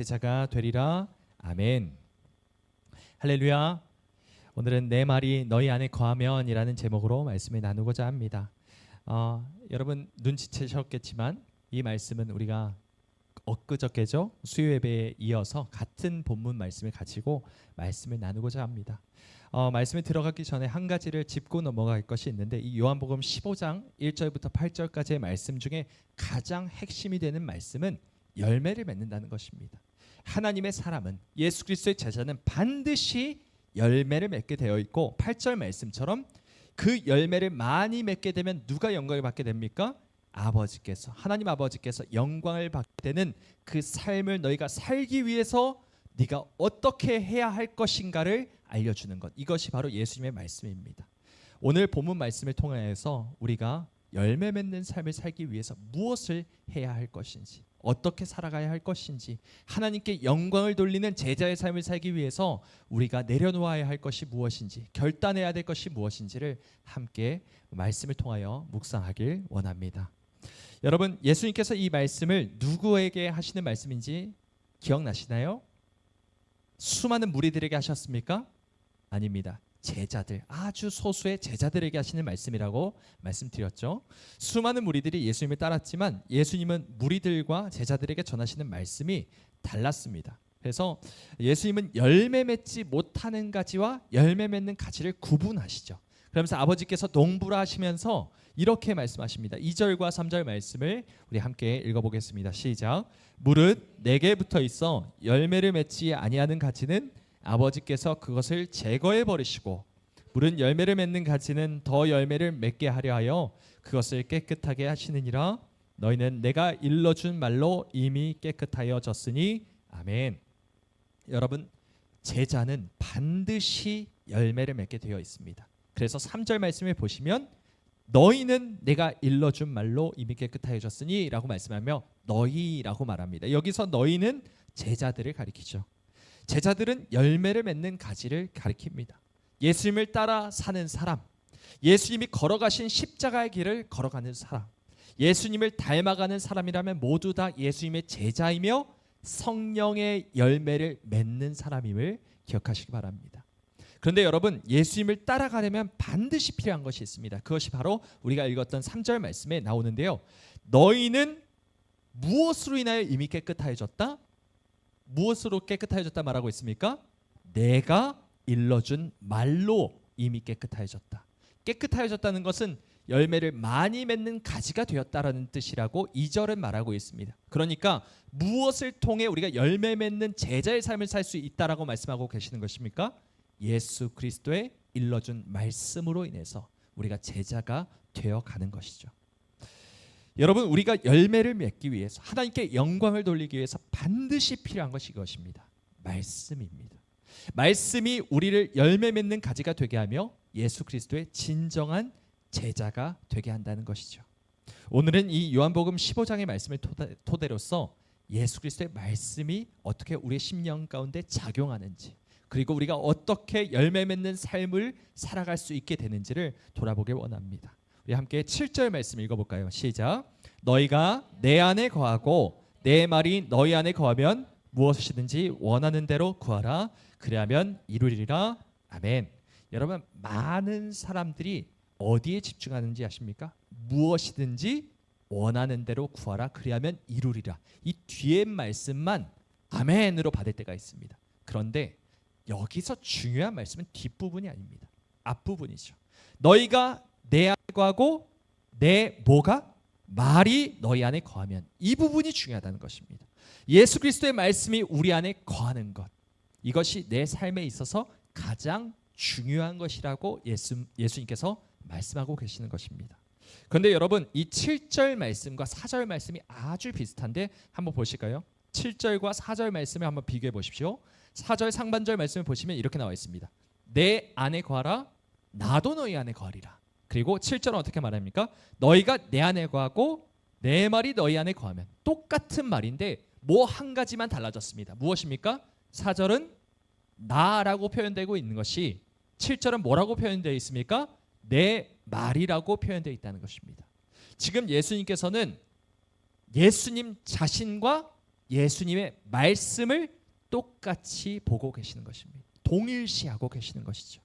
제자가 되리라. 아멘. 할렐루야. 오늘은 내 말이 너희 안에 거하면이라는 제목으로 말씀을 나누고자 합니다. 여러분 눈치채셨겠지만 이 말씀은 우리가 엊그저께죠, 수요 예배에 이어서 같은 본문 말씀을 가지고 말씀을 나누고자 합니다. 말씀에 들어가기 전에 한 가지를 짚고 넘어갈 것이 있는데, 이 요한복음 15장 1절부터 8절까지의 말씀 중에 가장 핵심이 되는 말씀은 열매를 맺는다는 것입니다. 하나님의 사람은, 예수 그리스도의 제자는 반드시 열매를 맺게 되어 있고, 8절 말씀처럼 그 열매를 많이 맺게 되면 누가 영광을 받게 됩니까? 아버지께서, 하나님 아버지께서 영광을 받게 되는 그 삶을 너희가 살기 위해서 네가 어떻게 해야 할 것인가를 알려주는 것, 이것이 바로 예수님의 말씀입니다. 오늘 본문 말씀을 통해서 우리가 열매 맺는 삶을 살기 위해서 무엇을 해야 할 것인지, 어떻게 살아가야 할 것인지, 하나님께 영광을 돌리는 제자의 삶을 살기 위해서 우리가 내려놓아야 할 것이 무엇인지, 결단해야 될 것이 무엇인지를 함께 말씀을 통하여 묵상하길 원합니다. 여러분, 예수님께서 이 말씀을 누구에게 하시는 말씀인지 기억나시나요? 수많은 무리들에게 하셨습니까? 아닙니다. 제자들, 아주 소수의 제자들에게 하시는 말씀이라고 말씀드렸죠. 수많은 무리들이 예수님을 따랐지만 예수님은 무리들과 제자들에게 전하시는 말씀이 달랐습니다. 그래서 예수님은 열매 맺지 못하는 가지와 열매 맺는 가지를 구분하시죠. 그러면서 아버지께서 농부라 하시면서 이렇게 말씀하십니다. 2절과 3절 말씀을 우리 함께 읽어보겠습니다. 시작. 무릇 내게 붙어 있어 열매를 맺지 아니하는 가지는 아버지께서 그것을 제거해 버리시고, 무릇 열매를 맺는 가지는 더 열매를 맺게 하려 하여 그것을 깨끗하게 하시느니라. 너희는 내가 일러준 말로 이미 깨끗하여졌으니. 아멘. 여러분, 제자는 반드시 열매를 맺게 되어 있습니다. 그래서 3절 말씀을 보시면 너희는 내가 일러준 말로 이미 깨끗하여졌으니 라고 말씀하며 너희라고 말합니다. 여기서 너희는 제자들을 가리키죠. 제자들은 열매를 맺는 가지를 가리킵니다. 예수님을 따라 사는 사람, 예수님이 걸어가신 십자가의 길을 걸어가는 사람, 예수님을 닮아가는 사람이라면 모두 다 예수님의 제자이며 성령의 열매를 맺는 사람임을 기억하시기 바랍니다. 그런데 여러분, 예수님을 따라가려면 반드시 필요한 것이 있습니다. 그것이 바로 우리가 읽었던 3절 말씀에 나오는데요. 너희는 무엇으로 인하여 이미 깨끗하여졌다? 무엇으로 깨끗하여졌다 말하고 있습니까? 내가 일러준 말로 이미 깨끗하여졌다. 깨끗하여졌다는 것은 열매를 많이 맺는 가지가 되었다라는 뜻이라고 2절은 말하고 있습니다. 그러니까 무엇을 통해 우리가 열매 맺는 제자의 삶을 살 수 있다라고 말씀하고 계시는 것입니까? 예수 그리스도의 일러준 말씀으로 인해서 우리가 제자가 되어가는 것이죠. 여러분, 우리가 열매를 맺기 위해서, 하나님께 영광을 돌리기 위해서 반드시 필요한 것이 이것입니다. 말씀입니다. 말씀이 우리를 열매 맺는 가지가 되게 하며 예수 그리스도의 진정한 제자가 되게 한다는 것이죠. 오늘은 이 요한복음 15장의 말씀을 토대로서 예수 그리스도의 말씀이 어떻게 우리의 심령 가운데 작용하는지, 그리고 우리가 어떻게 열매 맺는 삶을 살아갈 수 있게 되는지를 돌아보길 원합니다. 우리 함께 7절 말씀 읽어볼까요? 시작. 너희가 내 안에 거하고 내 말이 너희 안에 거하면 무엇이든지 원하는 대로 구하라. 그리하면 이루리라. 아멘. 여러분, 많은 사람들이 어디에 집중하는지 아십니까? 무엇이든지 원하는 대로 구하라. 그리하면 이루리라. 이 뒤에 말씀만 아멘으로 받을 때가 있습니다. 그런데 여기서 중요한 말씀은 뒷부분이 아닙니다. 앞부분이죠. 너희가 내 안에 거하고 내 뭐가? 말이 너희 안에 거하면, 이 부분이 중요하다는 것입니다. 예수 그리스도의 말씀이 우리 안에 거하는 것, 이것이 내 삶에 있어서 가장 중요한 것이라고 예수님께서 말씀하고 계시는 것입니다. 그런데 여러분, 이 7절 말씀과 4절 말씀이 아주 비슷한데 한번 보실까요? 7절과 4절 말씀을 한번 비교해 보십시오. 4절 상반절 말씀을 보시면 이렇게 나와 있습니다. 내 안에 거하라, 나도 너희 안에 거하리라. 그리고 7절은 어떻게 말합니까? 너희가 내 안에 거하고 내 말이 너희 안에 거하면. 똑같은 말인데 뭐 한 가지만 달라졌습니다. 무엇입니까? 4절은 나라고 표현되고 있는 것이 7절은 뭐라고 표현되어 있습니까? 내 말이라고 표현되어 있다는 것입니다. 지금 예수님께서는 예수님 자신과 예수님의 말씀을 똑같이 보고 계시는 것입니다. 동일시하고 계시는 것이죠.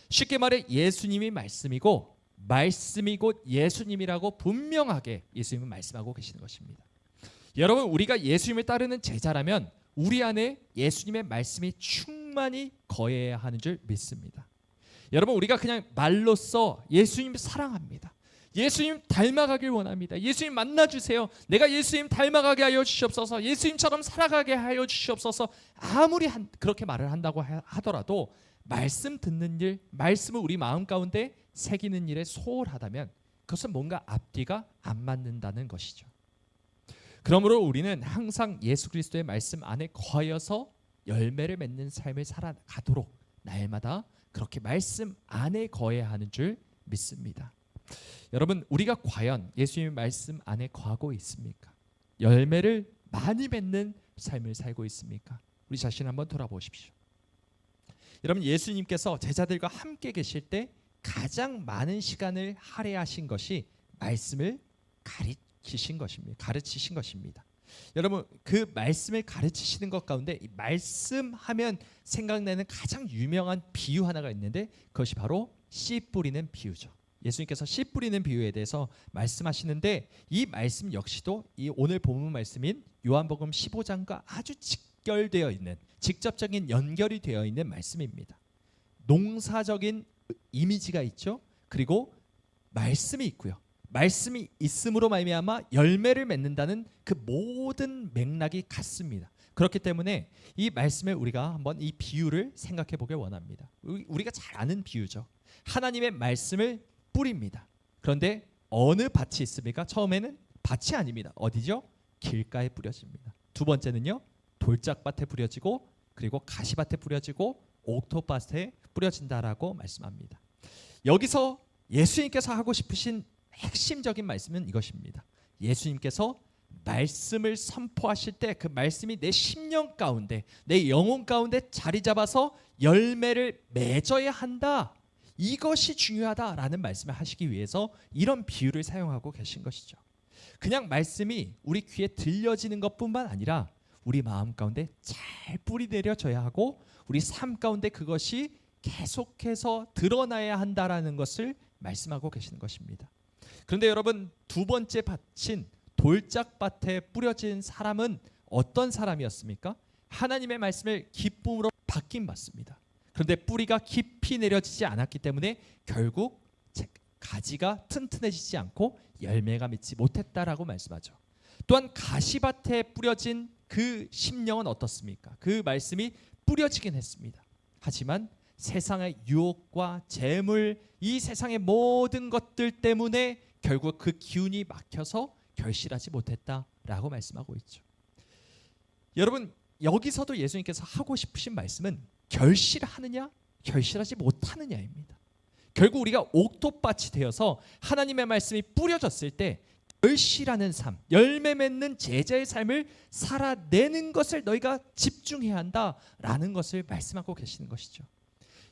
쉽게 말해 예수님이 말씀이고 말씀이 곧 예수님이라고 분명하게 예수님은 말씀하고 계시는 것입니다. 여러분, 우리가 예수님을 따르는 제자라면 우리 안에 예수님의 말씀이 충만히 거해야 하는 줄 믿습니다. 여러분, 우리가 그냥 말로써 예수님을 사랑합니다. 예수님 닮아가길 원합니다. 예수님 만나주세요. 내가 예수님 닮아가게 하여 주시옵소서. 예수님처럼 살아가게 하여 주시옵소서. 아무리 그렇게 말을 한다고 하더라도 말씀 듣는 일, 말씀을 우리 마음 가운데 새기는 일에 소홀하다면 그것은 뭔가 앞뒤가 안 맞는다는 것이죠. 그러므로 우리는 항상 예수 그리스도의 말씀 안에 거하여서 열매를 맺는 삶을 살아가도록 날마다 그렇게 말씀 안에 거해야 하는 줄 믿습니다. 여러분, 우리가 과연 예수님의 말씀 안에 거하고 있습니까? 열매를 많이 맺는 삶을 살고 있습니까? 우리 자신 한번 돌아보십시오. 여러분, 예수님께서 제자들과 함께 계실 때 가장 많은 시간을 할애하신 것이 말씀을 가르치신 것입니다. 여러분, 그 말씀을 가르치시는 것 가운데 이 말씀하면 생각나는 가장 유명한 비유 하나가 있는데 그것이 바로 씨 뿌리는 비유죠. 예수님께서 씨 뿌리는 비유에 대해서 말씀하시는데 이 말씀 역시도 이 오늘 본문 말씀인 요한복음 15장과 아주 직결되어 있는, 직접적인 연결이 되어 있는 말씀입니다. 농사적인 이미지가 있죠. 그리고 말씀이 있고요. 말씀이 있음으로 말미암아 열매를 맺는다는 그 모든 맥락이 같습니다. 그렇기 때문에 이 말씀을 우리가 한번 이 비유를 생각해 보길 원합니다. 우리가 잘 아는 비유죠. 하나님의 말씀을 뿌립니다. 그런데 어느 밭이 있습니까? 처음에는 밭이 아닙니다. 어디죠? 길가에 뿌려집니다. 두 번째는요, 돌짝밭에 뿌려지고 그리고 가시밭에 뿌려지고 옥토밭에 뿌려진다라고 말씀합니다. 여기서 예수님께서 하고 싶으신 핵심적인 말씀은 이것입니다. 예수님께서 말씀을 선포하실 때 그 말씀이 내 심령 가운데, 내 영혼 가운데 자리 잡아서 열매를 맺어야 한다. 이것이 중요하다라는 말씀을 하시기 위해서 이런 비유를 사용하고 계신 것이죠. 그냥 말씀이 우리 귀에 들려지는 것뿐만 아니라 우리 마음 가운데 잘 뿌리 내려져야 하고 우리 삶 가운데 그것이 계속해서 드러나야 한다라는 것을 말씀하고 계시는 것입니다. 그런데 여러분, 두 번째 밭인 돌짝밭에 뿌려진 사람은 어떤 사람이었습니까? 하나님의 말씀을 기쁨으로 받긴 받습니다. 그런데 뿌리가 깊이 내려지지 않았기 때문에 결국 가지가 튼튼해지지 않고 열매가 맺지 못했다라고 말씀하죠. 또한 가시밭에 뿌려진 그 심령은 어떻습니까? 그 말씀이 뿌려지긴 했습니다. 하지만 세상의 유혹과 재물, 이 세상의 모든 것들 때문에 결국 그 기운이 막혀서 결실하지 못했다라고 말씀하고 있죠. 여러분, 여기서도 예수님께서 하고 싶으신 말씀은 결실하느냐 결실하지 못하느냐입니다. 결국 우리가 옥토밭이 되어서 하나님의 말씀이 뿌려졌을 때 결실하는 삶, 열매 맺는 제자의 삶을 살아내는 것을 너희가 집중해야 한다라는 것을 말씀하고 계시는 것이죠.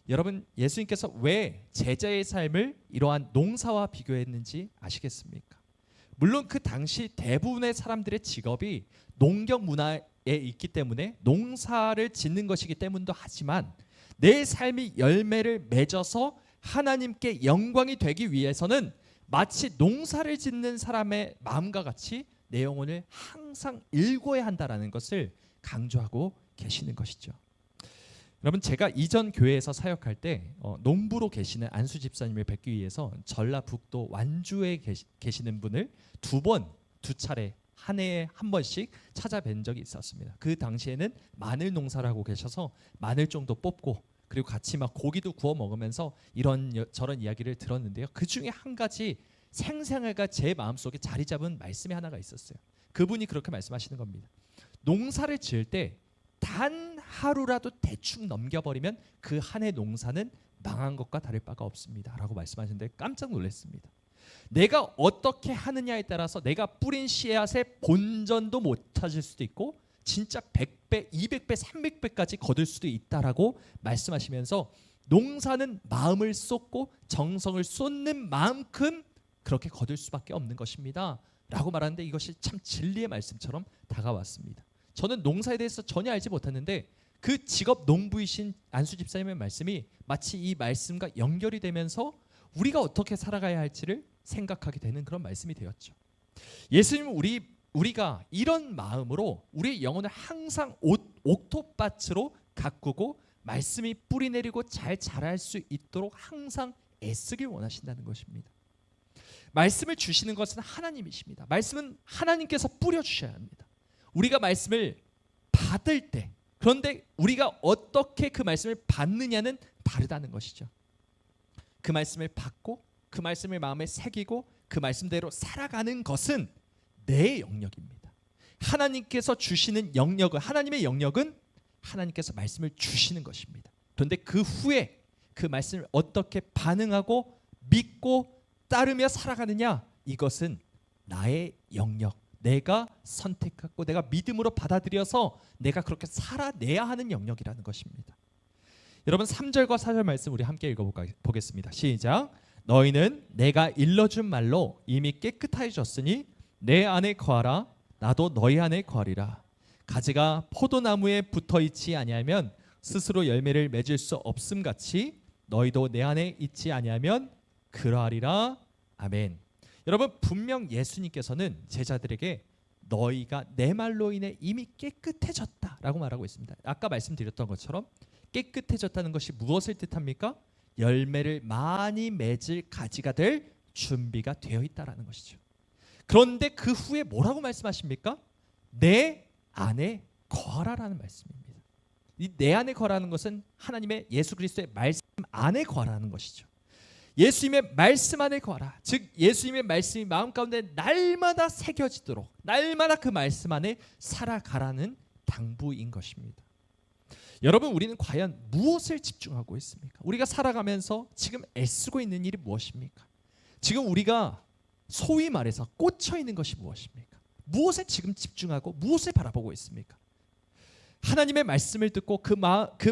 여러분, 예수님께서 왜 제자의 삶을 이러한 농사와 비교했는지 아시겠습니까? 물론 그 당시 대부분의 사람들의 직업이 농경 문화에 있기 때문에 농사를 짓는 것이기 때문도 하지만 내 삶이 열매를 맺어서 하나님께 영광이 되기 위해서는 마치 농사를 짓는 사람의 마음과 같이 내 영혼을 항상 일궈야 한다라는 것을 강조하고 계시는 것이죠. 여러분, 제가 이전 교회에서 사역할 때 농부로 계시는 안수 집사님을 뵙기 위해서 전라북도 완주에 계시는 분을 두 차례 한 해에 한 번씩 찾아뵌 적이 있었습니다. 그 당시에는 마늘 농사를 하고 계셔서 마늘 정도 뽑고 그리고 같이 막 고기도 구워 먹으면서 이런 저런 이야기를 들었는데요. 그 중에 한 가지 생생하게 제 마음속에 자리 잡은 말씀이 하나가 있었어요. 그분이 그렇게 말씀하시는 겁니다. 농사를 지을 때 단 하루라도 대충 넘겨버리면 그 한 해 농사는 망한 것과 다를 바가 없습니다 라고 말씀하시는데 깜짝 놀랐습니다. 내가 어떻게 하느냐에 따라서 내가 뿌린 씨앗의 본전도 못 찾을 수도 있고 진짜 100배, 200배, 300배까지 거둘 수도 있다라고 말씀하시면서 농사는 마음을 쏟고 정성을 쏟는 만큼 그렇게 거둘 수밖에 없는 것입니다 라고 말하는데 이것이 참 진리의 말씀처럼 다가왔습니다. 저는 농사에 대해서 전혀 알지 못했는데 그 직업 농부이신 안수 집사님의 말씀이 마치 이 말씀과 연결이 되면서 우리가 어떻게 살아가야 할지를 생각하게 되는 그런 말씀이 되었죠. 예수님은 우리가 이런 마음으로 우리의 영혼을 항상 옥토밭으로 가꾸고 말씀이 뿌리 내리고 잘 자랄 수 있도록 항상 애쓰길 원하신다는 것입니다. 말씀을 주시는 것은 하나님이십니다. 말씀은 하나님께서 뿌려주셔야 합니다. 우리가 말씀을 받을 때, 그런데 우리가 어떻게 그 말씀을 받느냐는 다르다는 것이죠. 그 말씀을 받고 그 말씀을 마음에 새기고 그 말씀대로 살아가는 것은 내 영역입니다. 하나님께서 주시는 영역은, 하나님의 영역은 하나님께서 말씀을 주시는 것입니다. 그런데 그 후에 그 말씀을 어떻게 반응하고 믿고 따르며 살아가느냐, 이것은 나의 영역, 내가 선택하고 내가 믿음으로 받아들여서 내가 그렇게 살아내야 하는 영역이라는 것입니다. 여러분 3절과 4절 말씀 우리 함께 읽어보겠습니다. 시작. 너희는 내가 일러준 말로 이미 깨끗해졌으니 내 안에 거하라. 나도 너희 안에 거하리라. 가지가 포도나무에 붙어있지 아니하면 스스로 열매를 맺을 수 없음같이 너희도 내 안에 있지 아니하면 그러하리라. 아멘. 여러분 분명 예수님께서는 제자들에게 너희가 내 말로 인해 이미 깨끗해졌다라고 말하고 있습니다. 아까 말씀드렸던 것처럼 깨끗해졌다는 것이 무엇을 뜻합니까? 열매를 많이 맺을 가지가 될 준비가 되어 있다라는 것이죠. 그런데 그 후에 뭐라고 말씀하십니까? 내 안에 거하라라는 말씀입니다. 이 내 안에 거하라는 것은 하나님의 예수 그리스도의 말씀 안에 거하라는 것이죠. 예수님의 말씀 안에 거하라. 즉 예수님의 말씀이 마음 가운데 날마다 새겨지도록 날마다 그 말씀 안에 살아가라는 당부인 것입니다. 여러분 우리는 과연 무엇을 집중하고 있습니까? 우리가 살아가면서 지금 애쓰고 있는 일이 무엇입니까? 지금 우리가 소위 말해서 꽂혀 있는 것이 무엇입니까? 무엇에 지금 집중하고 무엇을 바라보고 있습니까? 하나님의 말씀을 듣고 그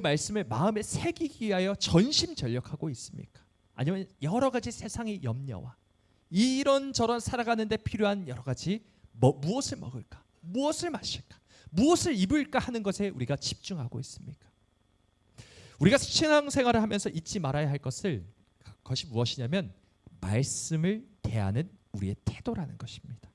말씀을 마음에 새기기 위하여 전심전력하고 있습니까? 아니면 여러 가지 세상의 염려와 이런저런 살아가는 데 필요한 여러 가지 무엇을 먹을까? 무엇을 마실까? 무엇을 입을까 하는 것에 우리가 집중하고 있습니까? 우리가 신앙생활을 하면서 잊지 말아야 할 것이 무엇이냐면 말씀을 대하는 우리의 태도라는 것입니다.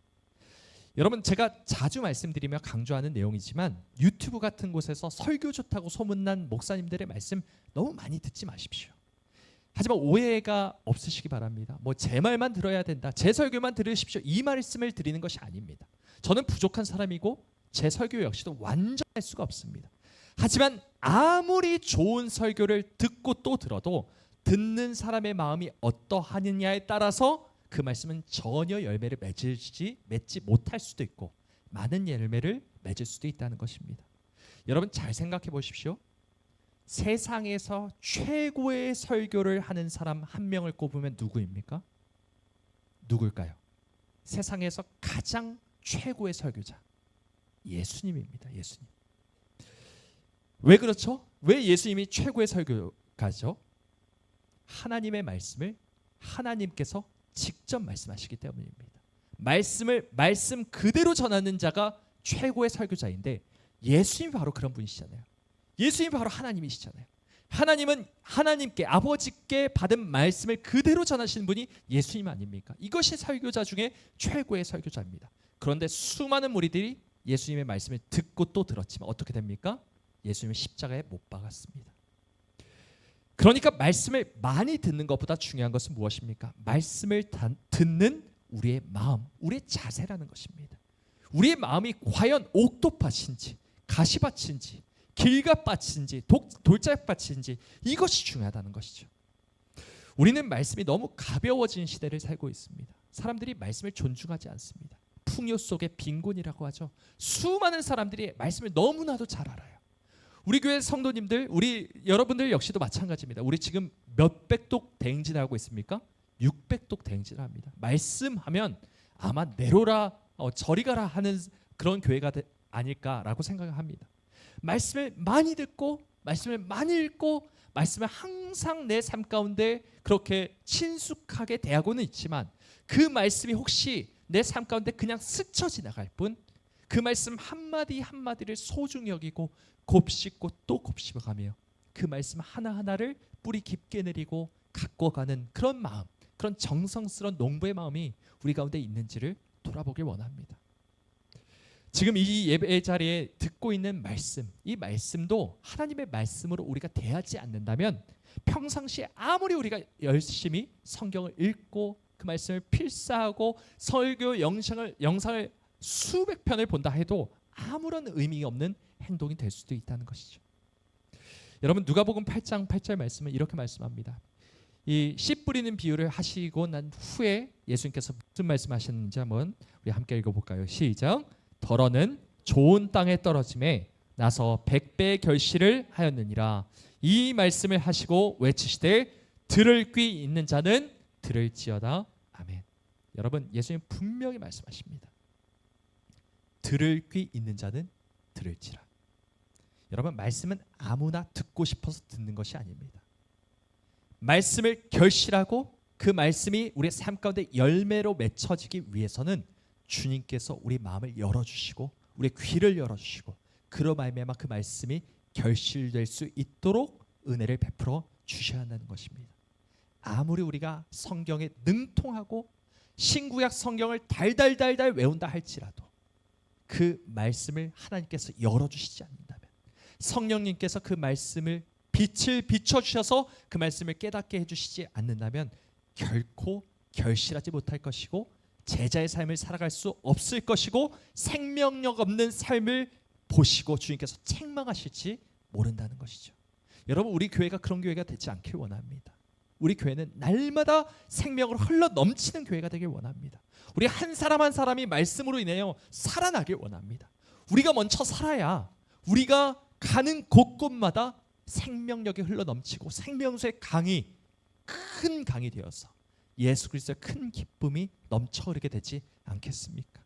여러분 제가 자주 말씀드리며 강조하는 내용이지만 유튜브 같은 곳에서 설교 좋다고 소문난 목사님들의 말씀 너무 많이 듣지 마십시오. 하지만 오해가 없으시기 바랍니다. 뭐 제 말만 들어야 된다, 제 설교만 들으십시오, 이 말씀을 드리는 것이 아닙니다. 저는 부족한 사람이고 제 설교 역시도 완전할 수가 없습니다. 하지만 아무리 좋은 설교를 듣고 또 들어도 듣는 사람의 마음이 어떠하느냐에 따라서 그 말씀은 전혀 열매를 맺지 못할 수도 있고 많은 열매를 맺을 수도 있다는 것입니다. 여러분 잘 생각해 보십시오. 세상에서 최고의 설교를 하는 사람 한 명을 꼽으면 누구입니까? 누굴까요? 세상에서 가장 최고의 설교자 예수님입니다. 예수님. 왜 그렇죠? 왜 예수님이 최고의 설교가죠? 하나님의 말씀을 하나님께서 직접 말씀하시기 때문입니다. 말씀 그대로 전하는 자가 최고의 설교자인데 예수님이 바로 그런 분이시잖아요. 예수님이 바로 하나님이시잖아요. 하나님은 하나님께 아버지께 받은 말씀을 그대로 전하시는 분이 예수님 아닙니까? 이것이 설교자 중에 최고의 설교자입니다. 그런데 수많은 무리들이 예수님의 말씀을 듣고 또 들었지만 어떻게 됩니까? 예수님은 십자가에 못 박았습니다. 그러니까 말씀을 많이 듣는 것보다 중요한 것은 무엇입니까? 말씀을 듣는 우리의 마음, 우리의 자세라는 것입니다. 우리의 마음이 과연 옥토밭인지 가시밭인지 길갓밭인지 돌짝밭인지 이것이 중요하다는 것이죠. 우리는 말씀이 너무 가벼워진 시대를 살고 있습니다. 사람들이 말씀을 존중하지 않습니다. 풍요 속의 빈곤이라고 하죠. 수많은 사람들이 말씀을 너무나도 잘 알아요. 우리 교회 성도님들, 우리 여러분들 역시도 마찬가지입니다. 우리 지금 몇백 독 대행진을 하고 있습니까? 600독 대행진을 합니다. 말씀하면 아마 내로라 저리 가라 하는 그런 교회가 아닐까라고 생각합니다. 말씀을 많이 듣고 말씀을 많이 읽고 말씀을 항상 내 삶 가운데 그렇게 친숙하게 대하고는 있지만 그 말씀이 혹시 내 삶 가운데 그냥 스쳐 지나갈 뿐 그 말씀 한마디 한마디를 소중히 여기고 곱씹고 또 곱씹어가며 그 말씀 하나하나를 뿌리 깊게 내리고 갖고 가는 그런 마음, 그런 정성스러운 농부의 마음이 우리 가운데 있는지를 돌아보길 원합니다. 지금 이 예배 자리에 듣고 있는 말씀, 이 말씀도 하나님의 말씀으로 우리가 대하지 않는다면 평상시에 아무리 우리가 열심히 성경을 읽고 그 말씀을 필사하고 설교 영상을 수백 편을 본다 해도 아무런 의미 없는 행동이 될 수도 있다는 것이죠. 여러분 누가복음 8장 8절 말씀은 이렇게 말씀합니다. 이 씨 뿌리는 비유를 하시고 난 후에 예수님께서 무슨 말씀하셨는지 한번 우리 함께 읽어볼까요? 시작. 더러는 좋은 땅에 떨어짐에 나서 100배의 결실을 하였느니라. 이 말씀을 하시고 외치시되 들을 귀 있는 자는 들을지어다. 아멘. 여러분 예수님 분명히 말씀하십니다. 들을 귀 있는 자는 들을지라. 여러분 말씀은 아무나 듣고 싶어서 듣는 것이 아닙니다. 말씀을 결실하고 그 말씀이 우리의 삶 가운데 열매로 맺혀지기 위해서는 주님께서 우리 마음을 열어주시고 우리의 귀를 열어주시고 그로 말미암아 그 말씀이 결실될 수 있도록 은혜를 베풀어 주셔야 한다는 것입니다. 아무리 우리가 성경에 능통하고 신구약 성경을 달달달달 외운다 할지라도 그 말씀을 하나님께서 열어주시지 않는다면, 성령님께서 그 말씀을 빛을 비춰주셔서 그 말씀을 깨닫게 해주시지 않는다면 결코 결실하지 못할 것이고 제자의 삶을 살아갈 수 없을 것이고 생명력 없는 삶을 보시고 주님께서 책망하실지 모른다는 것이죠. 여러분 우리 교회가 그런 교회가 되지 않길 원합니다. 우리 교회는 날마다 생명으로 흘러 넘치는 교회가 되길 원합니다. 우리 한 사람 한 사람이 말씀으로 인하여 살아나길 원합니다. 우리가 먼저 살아야 우리가 가는 곳곳마다 생명력이 흘러 넘치고 생명수의 강이 큰 강이 되어서 예수 그리스도의 큰 기쁨이 넘쳐 흐르게 되지 않겠습니까?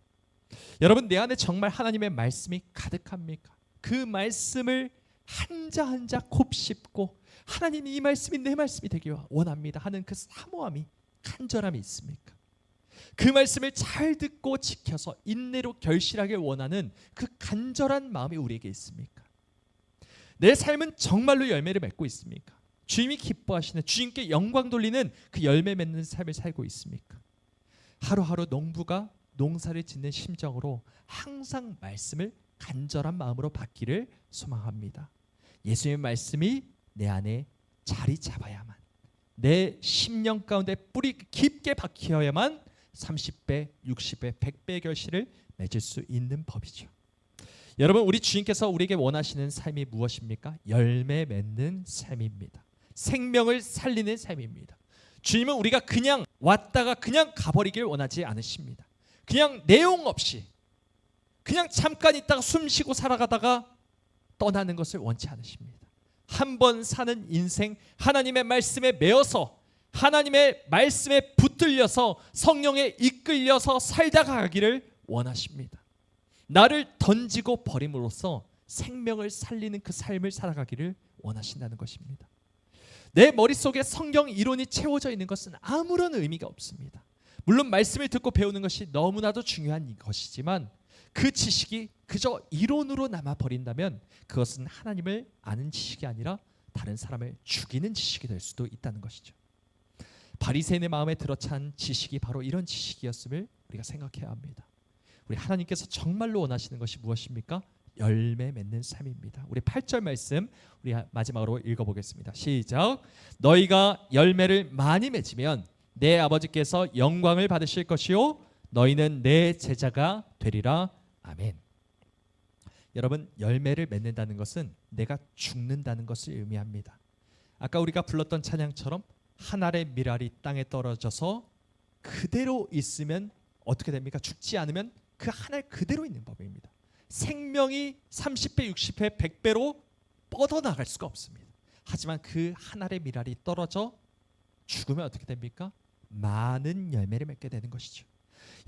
여러분 내 안에 정말 하나님의 말씀이 가득합니까? 그 말씀을 한자 한자 곱씹고 하나님 이 말씀이 내 말씀이 되길 원합니다 하는 그 사모함이 간절함이 있습니까? 그 말씀을 잘 듣고 지켜서 인내로 결실하길 원하는 그 간절한 마음이 우리에게 있습니까? 내 삶은 정말로 열매를 맺고 있습니까? 주님이 기뻐하시는, 주님께 영광 돌리는 그 열매 맺는 삶을 살고 있습니까? 하루하루 농부가 농사를 짓는 심정으로 항상 말씀을 간절한 마음으로 받기를 소망합니다. 예수님의 말씀이 내 안에 자리 잡아야만, 내 심령 가운데 뿌리 깊게 박혀야만 30배, 60배, 100배의 결실을 맺을 수 있는 법이죠. 여러분 우리 주님께서 우리에게 원하시는 삶이 무엇입니까? 열매 맺는 삶입니다. 생명을 살리는 삶입니다. 주님은 우리가 그냥 왔다가 그냥 가버리길 원하지 않으십니다. 그냥 내용 없이 그냥 잠깐 있다가 숨 쉬고 살아가다가 떠나는 것을 원치 않으십니다. 한 번 사는 인생 하나님의 말씀에 매어서 하나님의 말씀에 붙들려서 성령에 이끌려서 살다 가기를 원하십니다. 나를 던지고 버림으로써 생명을 살리는 그 삶을 살아가기를 원하신다는 것입니다. 내 머릿속에 성경 이론이 채워져 있는 것은 아무런 의미가 없습니다. 물론 말씀을 듣고 배우는 것이 너무나도 중요한 것이지만 그 지식이 그저 이론으로 남아버린다면 그것은 하나님을 아는 지식이 아니라 다른 사람을 죽이는 지식이 될 수도 있다는 것이죠. 바리새인의 마음에 들어찬 지식이 바로 이런 지식이었음을 우리가 생각해야 합니다. 우리 하나님께서 정말로 원하시는 것이 무엇입니까? 열매 맺는 삶입니다. 우리 8절 말씀 우리 마지막으로 읽어보겠습니다. 시작. 너희가 열매를 많이 맺으면 내 아버지께서 영광을 받으실 것이요 너희는 내 제자가 되리라. 아멘. 여러분 열매를 맺는다는 것은 내가 죽는다는 것을 의미합니다. 아까 우리가 불렀던 찬양처럼 한 알의 밀알이 땅에 떨어져서 그대로 있으면 어떻게 됩니까? 죽지 않으면 그 한 알 그대로 있는 법입니다. 생명이 30배, 60배, 100배로 뻗어나갈 수가 없습니다. 하지만 그 한 알의 밀알이 떨어져 죽으면 어떻게 됩니까? 많은 열매를 맺게 되는 것이죠.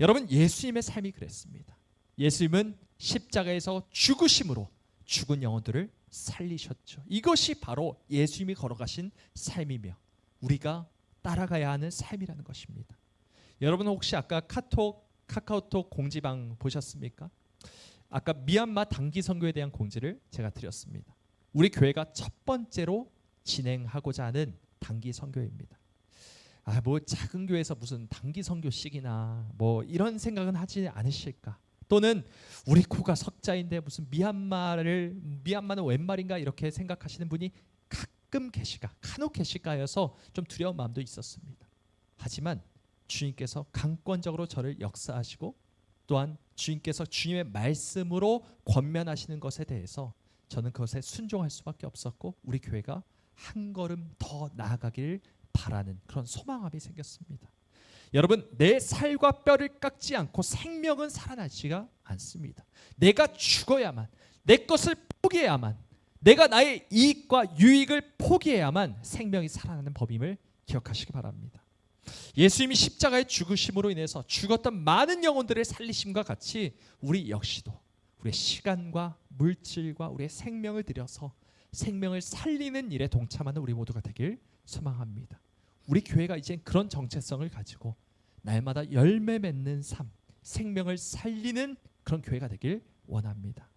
여러분 예수님의 삶이 그랬습니다. 예수님은 십자가에서 죽으심으로 죽은 영혼들을 살리셨죠. 이것이 바로 예수님이 걸어가신 삶이며 우리가 따라가야 하는 삶이라는 것입니다. 여러분 혹시 아까 카카오톡 공지방 보셨습니까? 아까 미얀마 단기 선교에 대한 공지를 제가 드렸습니다. 우리 교회가 첫 번째로 진행하고자 하는 단기 선교입니다. 뭐 작은 교회에서 무슨 단기 선교식이나 뭐 이런 생각은 하지 않으실까? 또는 우리 코가 석자인데 무슨 미얀마는 웬 말인가 이렇게 생각하시는 분이 가끔 계실까, 간혹 계실까여서 좀 두려운 마음도 있었습니다. 하지만 주님께서 강권적으로 저를 역사하시고 또한 주님께서 주님의 말씀으로 권면하시는 것에 대해서 저는 그것에 순종할 수밖에 없었고 우리 교회가 한 걸음 더 나아가길 바라는 그런 소망함이 생겼습니다. 여러분, 내 살과 뼈를 깎지 않고 생명은 살아나지가 않습니다. 내가 죽어야만, 내 것을 포기해야만, 내가 나의 이익과 유익을 포기해야만 생명이 살아나는 법임을 기억하시기 바랍니다. 예수님이 십자가의 죽으심으로 인해서 죽었던 많은 영혼들을 살리심과 같이 우리 역시도 우리의 시간과 물질과 우리의 생명을 들여서 생명을 살리는 일에 동참하는 우리 모두가 되길 소망합니다. 우리 교회가 이제 그런 정체성을 가지고 날마다 열매 맺는 삶, 생명을 살리는 그런 교회가 되길 원합니다.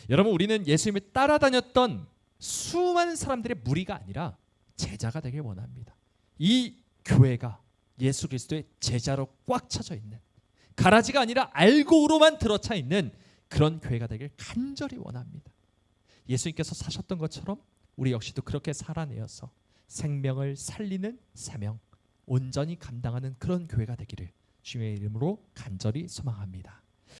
여러분, 우리는 예수님을 따라다녔던 수많은 사람들의 무리가 아니라 제자가 되길 원합니다. 이 교회가 예수 그리스도의 제자로 꽉 차져 있는, 가라지가 아니라 알고로만 들어차 있는 그런 교회가 되길 간절히 원합니다. 예수님께서 사셨던 것처럼 우리 역시도 그렇게 살아내어서 생명을 살리는 사명 온전히 감당하는 그런 교회가 되기를 주님의 이름으로 간절히 소망합니다.